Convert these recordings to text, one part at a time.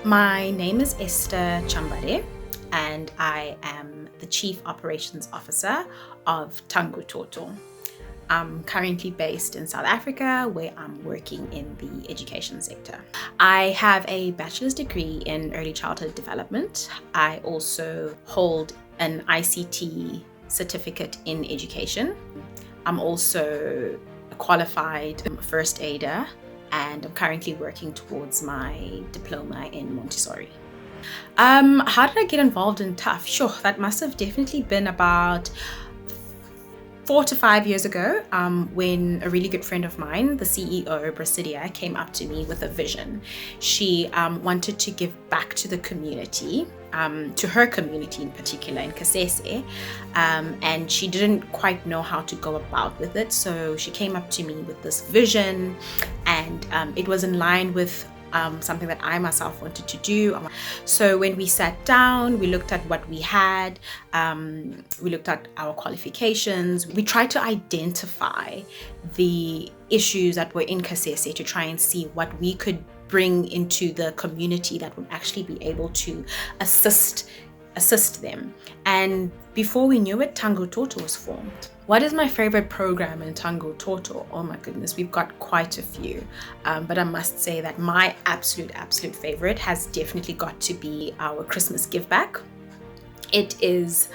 My name is Esther Chambare, and I am the Chief Operations Officer of Tango Toto. I'm currently based in South Africa, where I'm working in the education sector. I have a bachelor's degree in early childhood development. I also hold an ICT certificate in education. I'm also a qualified first aider, and I'm currently working towards my diploma in Montessori. How did I get involved in TUF? Sure, that must have definitely been about 4 to 5 years ago, when a really good friend of mine, the CEO, Brasilia, came up to me with a vision. She wanted to give back to the community, to her community in particular, in Kasese, and she didn't quite know how to go about with it. So she came up to me with this vision, and it was in line with something that I myself wanted to do. So when we sat down, we looked at what we had, we looked at our qualifications, we tried to identify the issues that were in Kasese to try and see what we could bring into the community that would actually be able to assist them. And before we knew it, Tango Toto was formed. What is my favorite program in Tango Toto? Oh my goodness, we've got quite a few. But I must say that my absolute favorite has definitely got to be our Christmas give back. It is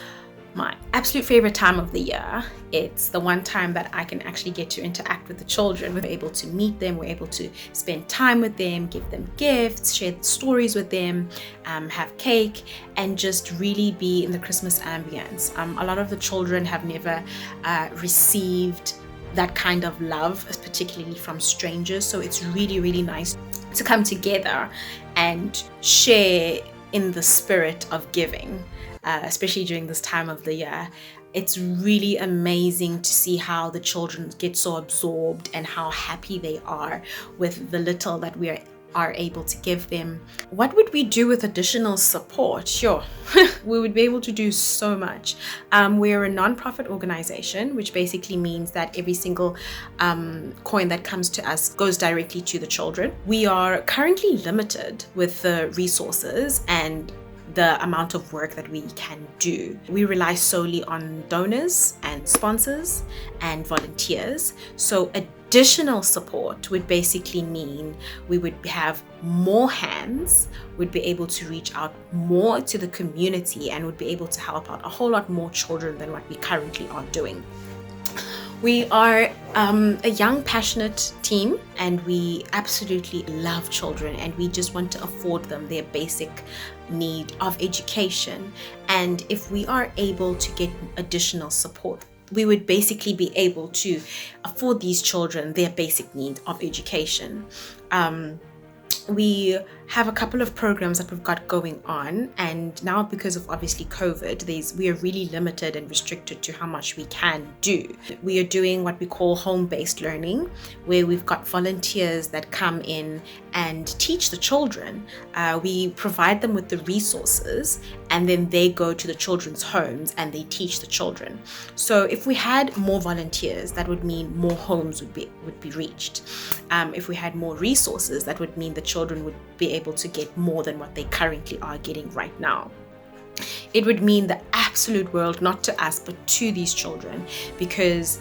my absolute favorite time of the year. It's the one time that I can actually get to interact with the children. We're able to meet them, we're able to spend time with them, give them gifts, share stories with them, have cake, and just really be in the Christmas ambience. A lot of the children have never received that kind of love, particularly from strangers. So it's really nice to come together and share in the spirit of giving. Especially during this time of the year. It's really amazing to see how the children get so absorbed and how happy they are with the little that we are able to give them. What would we do with additional support? Sure, we would be able to do so much. We're a non-profit organization, which basically means that every single coin that comes to us goes directly to the children. We are currently limited with the resources and the amount of work that we can do. We rely solely on donors and sponsors and volunteers. So additional support would basically mean we would have more hands, would be able to reach out more to the community, and would be able to help out a whole lot more children than what we currently are doing. We are a young, passionate team, and we absolutely love children, and we just want to afford them their basic need of education. And if we are able to get additional support, we would basically be able to afford these children their basic need of education. We have a couple of programs that we've got going on, and now because of obviously COVID, we are really limited and restricted to how much we can do. We are doing what we call home-based learning, where we've got volunteers that come in and teach the children. We provide them with the resources, and then they go to the children's homes and they teach the children. So if we had more volunteers, that would mean more homes would be reached. If we had more resources, that would mean the children would be able to get more than what they currently are getting right now. It would mean the absolute world, not to us, but to these children, because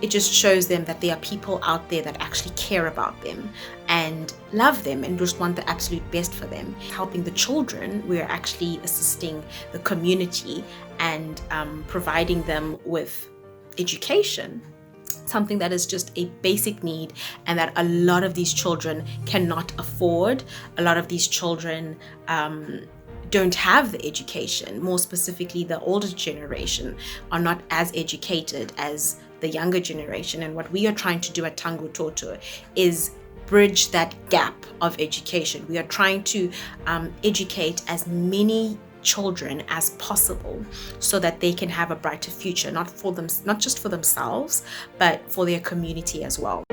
it just shows them that there are people out there that actually care about them and love them and just want the absolute best for them. Helping the children, we're actually assisting the community and providing them with education, something that is just a basic need and that a lot of these children cannot afford. A lot of these children don't have the education. More specifically, the older generation are not as educated as the younger generation. And what we are trying to do at Tango Toto is bridge that gap of education. We are trying to educate as many children as possible so that they can have a brighter future, not just for themselves, but for their community as well.